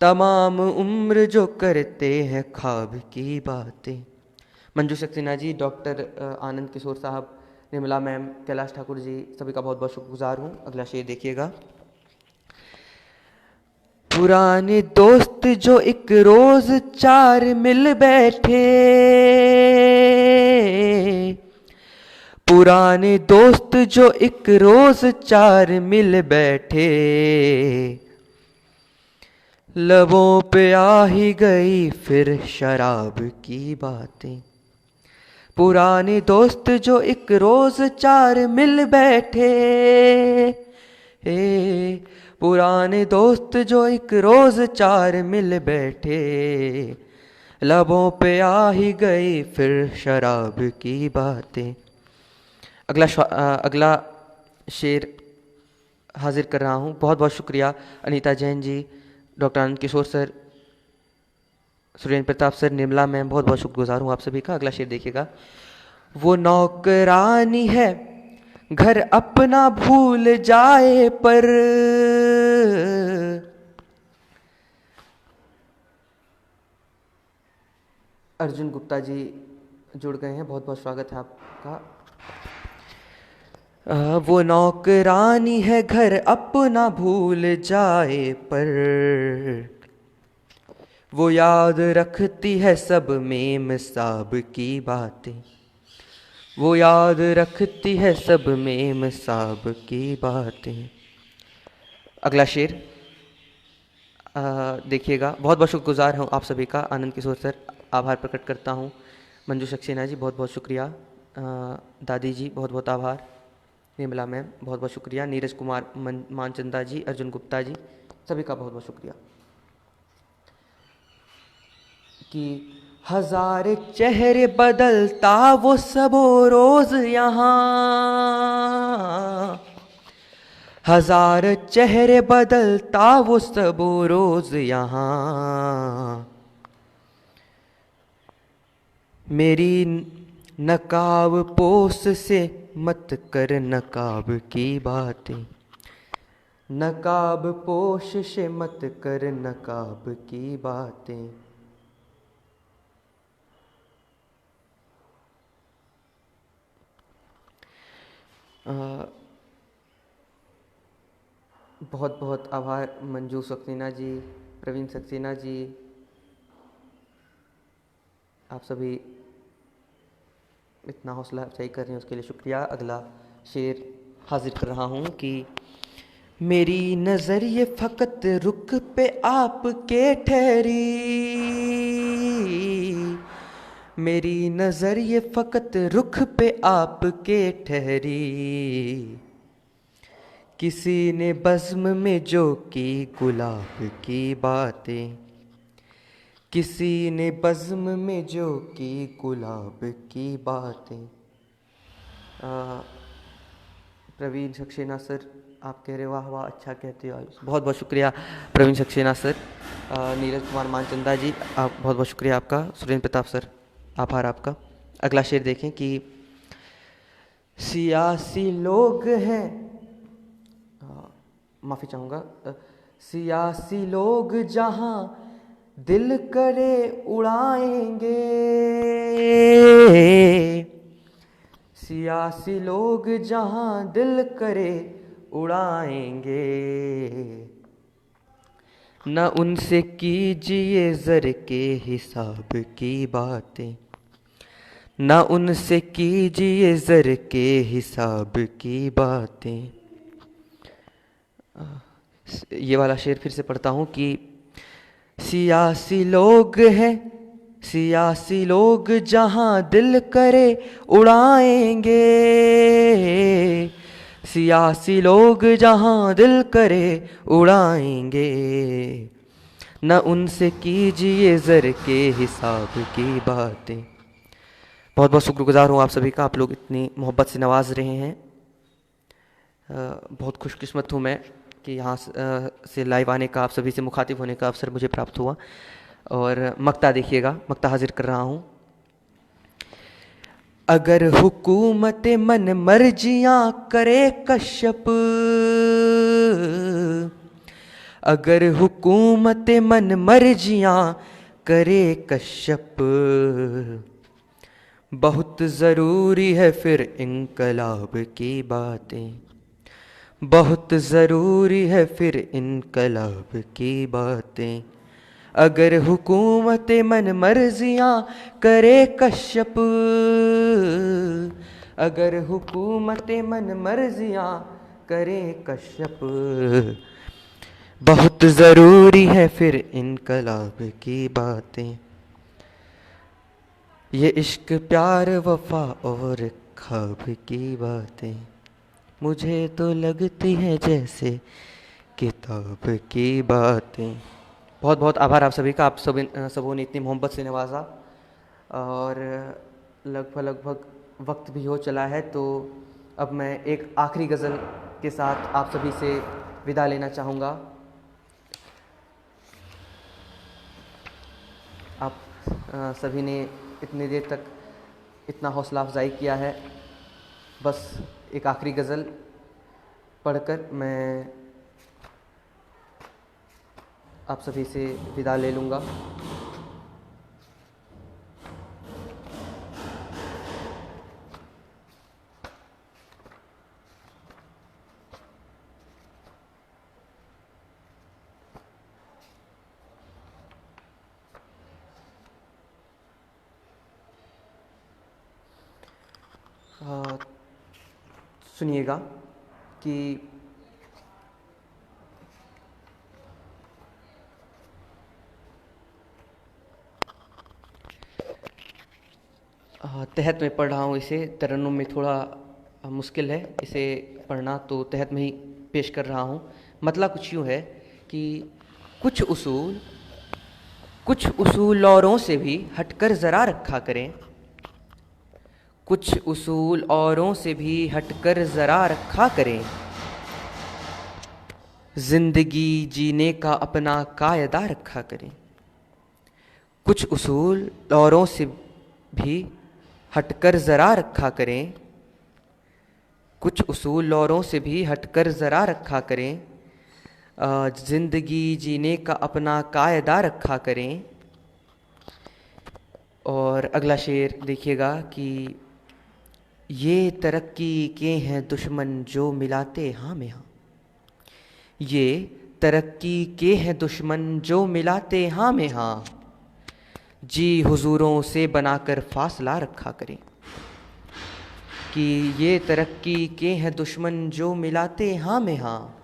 तमाम उम्र जो करते हैं ख्वाब की बातें। मंजू सक्सेना जी, डॉक्टर आनंद किशोर साहब, निर्मला मैम, कैलाश ठाकुर जी, सभी का बहुत बहुत शुक्रगुजार हूँ। अगला शेर देखिएगा। पुराने दोस्त जो एक रोज चार मिल बैठे, पुराने दोस्त जो एक रोज चार मिल बैठे, लबों पे आ ही गई फिर शराब की बातें। पुराने दोस्त जो एक रोज चार मिल बैठे, पुराने दोस्त जो एक रोज चार मिल बैठे, लबों पे आ ही गई फिर शराब की बातें। अगला शेर हाजिर कर रहा हूँ। बहुत बहुत शुक्रिया Anita Jain ji, doctor Anand Kishore sir, Surendra Pratap sir, Nirmala ma'am, बहुत बहुत शुक्रगुजार हूँ आप सभी का। अगला शेर देखिएगा। वो नौकरानी है घर अपना भूल जाए पर, अर्जुन गुप्ता जी जुड़ गए हैं, बहुत बहुत स्वागत है आपका। वो नौकरानी है घर अपना भूल जाए पर, वो याद रखती है सब मेम साहब की बातें, वो याद रखती है सब मेम साहब की बातें। अगला शेर देखिएगा। बहुत बहुत शुक्रगुजार हूँ आप सभी का। आनंद किशोर सर, आभार प्रकट करता हूँ। मंजू सक्सेना जी, बहुत बहुत शुक्रिया। दादी जी, बहुत बहुत आभार। निर्मला मैम, बहुत बहुत शुक्रिया। नीरज कुमार मानचंदा जी, अर्जुन गुप्ता जी, सभी का बहुत बहुत शुक्रिया। कि हजार चेहरे बदलता वो सबो रोज यहाँ, हजार चेहरे बदलता वो सबो रोज यहाँ, मेरी नकाब पोस से मत कर नकाब की बातें, नकाब पोश से मत कर नकाब की बातें। बहुत बहुत आभार मंजू सक्सेना जी, प्रवीण सक्सेना जी, आप सभी इतना हौसला अफजाई कर रहे हैं उसके लिए शुक्रिया। अगला शेर हाजिर कर रहा हूँ कि मेरी नज़र ये फ़कत रुख पे आपके ठहरी, मेरी नज़र ये फ़कत रुख पे आपके ठहरी, किसी ने बज़्म में जो की गुलाब की बातें, किसी ने बज़्म में जो की गुलाब की बातें। प्रवीण सक्सेना सर, आप कह रहे वाह वाह अच्छा कहते हो, बहुत बहुत शुक्रिया प्रवीण सक्सेना सर। नीरज कुमार मानचंदा जी, आप बहुत बहुत शुक्रिया आपका। सुरेंद्र प्रताप सर, आभार आपका। अगला शेर देखें कि सियासी लोग हैं, माफ़ी चाहूँगा, सियासी लोग जहाँ दिल करे उड़ाएंगे, सियासी लोग जहाँ दिल करे उड़ाएंगे, न उनसे कीजिए ज़र के हिसाब की बातें, न उनसे कीजिए ज़र के हिसाब की बातें। ये वाला शेर फिर से पढ़ता हूँ कि सियासी लोग हैं, सियासी लोग जहाँ दिल करे उड़ाएंगे, सियासी लोग जहां दिल करे उड़ाएंगे, न उनसे कीजिए ज़र के हिसाब की बातें। बहुत बहुत शुक्रगुजार हूँ आप सभी का, आप लोग इतनी मोहब्बत से नवाज रहे हैं। बहुत खुशकिस्मत हूँ मैं कि यहाँ से लाइव आने का, आप सभी से मुखातिब होने का अवसर मुझे प्राप्त हुआ। और मक्ता देखिएगा, मक्ता हाजिर कर रहा हूँ। अगर हुकूमत मन मर्जियाँ करे कश्यप, अगर हुकूमत मन मर्जियाँ करे कश्यप, बहुत ज़रूरी है फिर इनकलाब की बातें, बहुत ज़रूरी है फिर इनकलाब की बातें। अगर हुकूमत मन मर्जियाँ करे कश्यप, अगर हुकूमत मन मर्जियाँ करे कश्यप, बहुत ज़रूरी है फिर इनकलाब की बातें। ये इश्क प्यार वफा और ख्वाब की बातें मुझे तो लगती हैं जैसे किताब की बातें। बहुत बहुत आभार आप सभी का, आप सबों ने इतनी मोहब्बत से नवाजा। और लगभग वक्त भी हो चला है, तो अब मैं एक आखिरी गज़ल के साथ आप सभी से विदा लेना चाहूँगा। आप सभी ने इतनी देर तक इतना हौसला अफजाई किया है, बस एक आखिरी गज़ल पढ़कर मैं आप सभी से विदा ले लूँगा। सुनिएगा कि तहत में पढ़ रहा हूँ इसे, तरन्नुम में थोड़ा मुश्किल है इसे पढ़ना, तो तहत में ही पेश कर रहा हूँ। मतलब कुछ यूँ है कि कुछ उसूल औरों से भी हटकर ज़रा रखा करें, कुछ उसूल औरों से भी हटकर ज़रा रखा करें, ज़िंदगी जीने का अपना कायदा रखा करें। कुछ उसूल औरों से भी हटकर ज़रा रखा करें, कुछ उसूल औरों से भी हटकर ज़रा रखा करें, ज़िंदगी जीने का अपना कायदा रखा करें। और अगला शेर देखिएगा कि ये तरक्की के हैं दुश्मन जो मिलाते हाँ में हाँ, ये तरक्की के हैं दुश्मन जो मिलाते हाँ में हाँ, जी हुजूरों से बनाकर फासला रखा करें। कि ये तरक्की के हैं दुश्मन जो मिलाते हाँ में हाँ,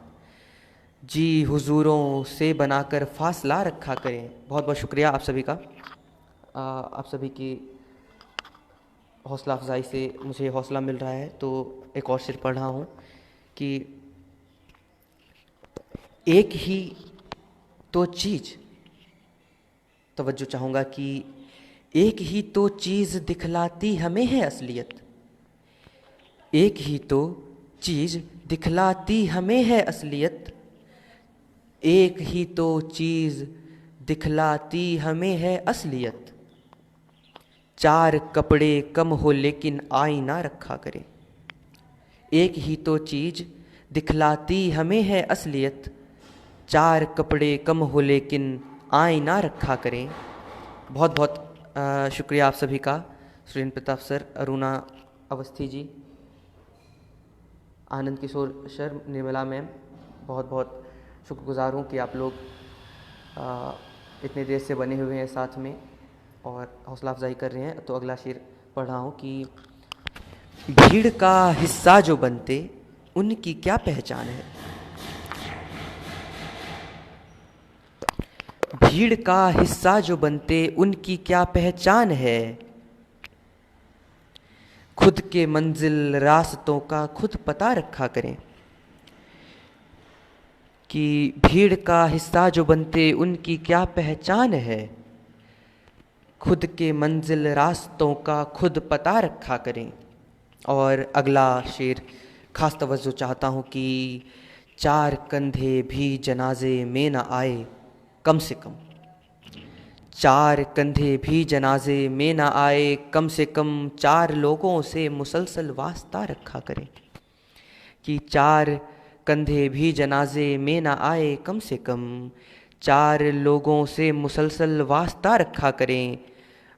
जी हुजूरों से बनाकर फासला रखा करें। बहुत बहुत शुक्रिया आप सभी का। आप सभी की हौसला अफजाई से मुझे हौसला मिल रहा है, तो एक और शेर पढ़ रहा हूँ कि एक ही तो चीज़, तवज्जो चाहूँगा कि एक ही तो चीज़ दिखलाती हमें है असलियत, एक ही तो चीज़ दिखलाती हमें है असलियत, एक ही तो चीज़ दिखलाती हमें है असलियत, चार कपड़े कम हो लेकिन आईना रखा करें। एक ही तो चीज़ दिखलाती हमें है असलियत, चार कपड़े कम हो लेकिन आईना रखा करें। बहुत बहुत शुक्रिया आप सभी का। Surendra Pratap sir, Aruna Awasthi ji, Anand Kishore sir, Nirmala ma'am, बहुत बहुत शुक्रगुजार हूँ कि आप लोग इतने देर से बने हुए हैं साथ में और हौसला अफजाई कर रहे हैं। तो अगला शेर पढ़ रहा हूँ कि भीड़ का हिस्सा जो बनते उनकी क्या पहचान है, भीड़ का हिस्सा जो बनते उनकी क्या पहचान है, खुद के मंजिल रास्तों का खुद पता रखा करें, कि भीड़ का हिस्सा जो बनते उनकी क्या पहचान है। खुद के मंजिल रास्तों का खुद पता रखा करें। और अगला शेर खास तवज्जो चाहता हूँ कि चार कंधे भी जनाजे में न आए कम से कम, चार कंधे भी जनाजे में न आए कम से कम, चार लोगों से मुसलसल वास्ता रखा करें, कि चार कंधे भी जनाजे में न आए कम से कम, चार लोगों से मुसलसल वास्ता रखा करें।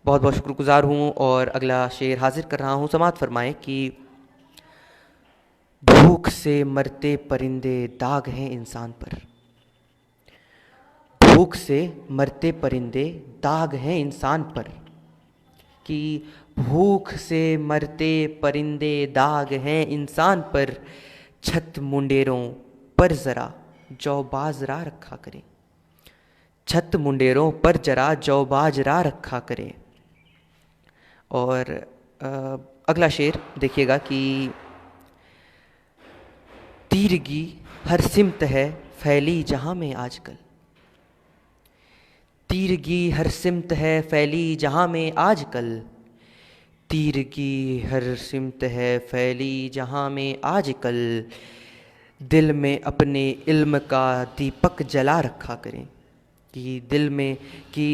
बहुत बहुत शुक्रगुजार हूँ। और अगला शेर हाजिर कर रहा हूँ, समात फरमाएं कि भूख से मरते परिंदे दाग हैं इंसान पर, भूख से मरते परिंदे दाग हैं इंसान पर, कि भूख से मरते परिंदे दाग हैं इंसान पर, छत मुंडेरों पर ज़रा जौ बाजरा रखा करें, छत मुंडेरों पर जरा जौ बाजरा रखा करें। और अगला शेर देखिएगा कि तीरगी हर सिमत है फैली जहाँ में आजकल, तीरगी हर सिमत है फैली जहाँ में आजकल, तीरगी हर सिमत है फैली जहाँ में आजकल, दिल में अपने इल्म का दीपक जला रखा करें, कि दिल में कि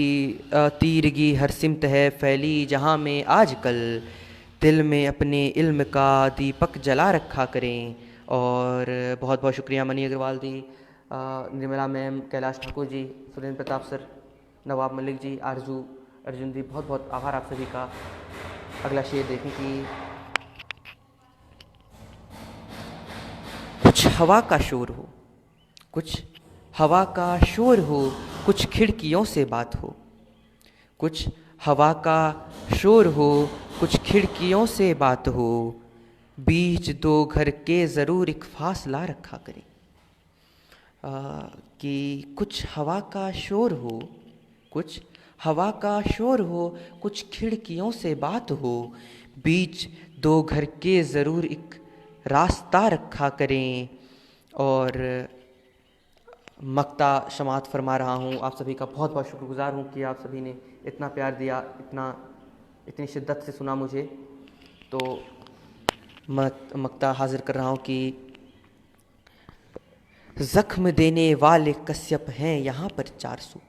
तीरगी हर सिमत है फैली जहाँ में आजकल, दिल में अपने इल्म का दीपक जला रखा करें। और बहुत बहुत शुक्रिया मनी अग्रवाल दी, निर्मला मैम, कैलाश ठाकुर जी, सुरेंद्र प्रताप सर, नवाब मलिक जी, आरजू अर्जुन जी, बहुत बहुत आभार आप सभी का। अगला शेर देखें कि कुछ हवा का शोर हो, कुछ हवा का शोर हो, कुछ खिड़कियों से बात हो, कुछ हवा का शोर हो, कुछ खिड़कियों से बात हो, बीच दो घर के ज़रूर एक फासला रखा करें, कि कुछ हवा का शोर हो, कुछ हवा का शोर हो, कुछ खिड़कियों से बात हो, बीच दो घर के ज़रूर एक रास्ता रखा करें। और मक्ता समात फरमा रहा हूँ, आप सभी का बहुत बहुत शुक्रगुजार हूँ कि आप सभी ने इतना प्यार दिया, इतनी शिद्दत से सुना मुझे। तो मक्ता हाजिर कर रहा हूँ कि जख्म देने वाले कश्यप हैं यहाँ पर 400,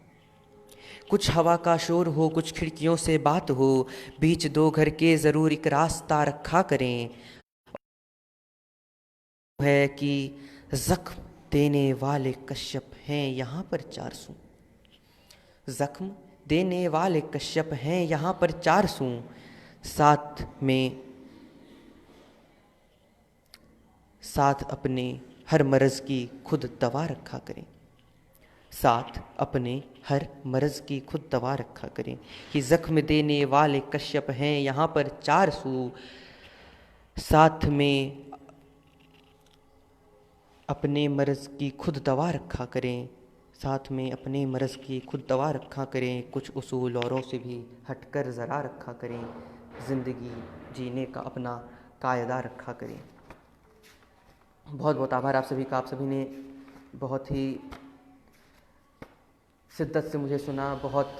कुछ हवा का शोर हो, कुछ खिड़कियों से बात हो, बीच दो घर के ज़रूर एक रास्ता रखा करें। है कि जख्म देने वाले कश्यप हैं यहाँ पर 400, जख्म देने वाले कश्यप हैं यहाँ पर 400, साथ अपने हर मर्ज़ की खुद दवा रखा करें, साथ अपने हर मर्ज़ की खुद दवा रखा करें, कि ज़ख्म देने वाले कश्यप हैं यहाँ पर 400, साथ में अपने मर्ज़ की खुद दवा रखा करें, साथ में अपने मर्ज़ की खुद दवा रखा करें, कुछ उसूल औरों से भी हटकर ज़रा रखा करें, ज़िंदगी जीने का अपना कायदा रखा करें। बहुत बहुत आभार आप सभी का। आप सभी ने बहुत ही शिद्दत से मुझे सुना, बहुत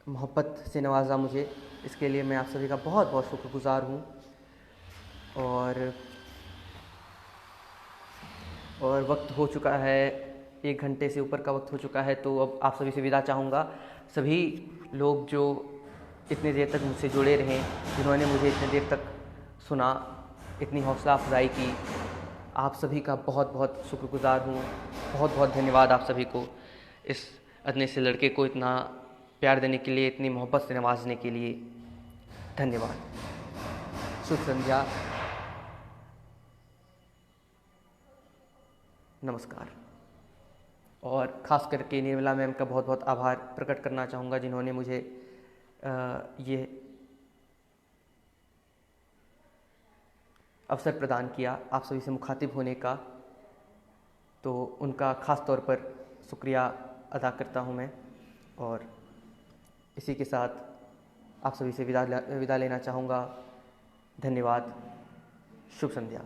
मोहब्बत से नवाजा मुझे, इसके लिए मैं आप सभी का बहुत बहुत शुक्रगुजार हूँ। और वक्त हो चुका है, 1 घंटे से ऊपर का वक्त हो चुका है, तो अब आप सभी से विदा चाहूँगा। सभी लोग जो इतनी देर तक मुझसे जुड़े रहें, जिन्होंने मुझे इतनी देर तक सुना, इतनी हौसला अफजाई की, आप सभी का बहुत बहुत शुक्रगुजार हूँ। बहुत बहुत धन्यवाद आप सभी को, इस अदने से लड़के को इतना प्यार देने के लिए, इतनी मोहब्बत से नवाजने के लिए धन्यवाद। शुभ संध्या, नमस्कार। और ख़ास करके निर्मला मैम का बहुत बहुत आभार प्रकट करना चाहूँगा, जिन्होंने मुझे ये अवसर प्रदान किया आप सभी से मुखातिब होने का। तो उनका ख़ास तौर पर शुक्रिया अदा करता हूँ मैं। और इसी के साथ आप सभी से विदा लेना चाहूँगा। धन्यवाद। शुभ संध्या।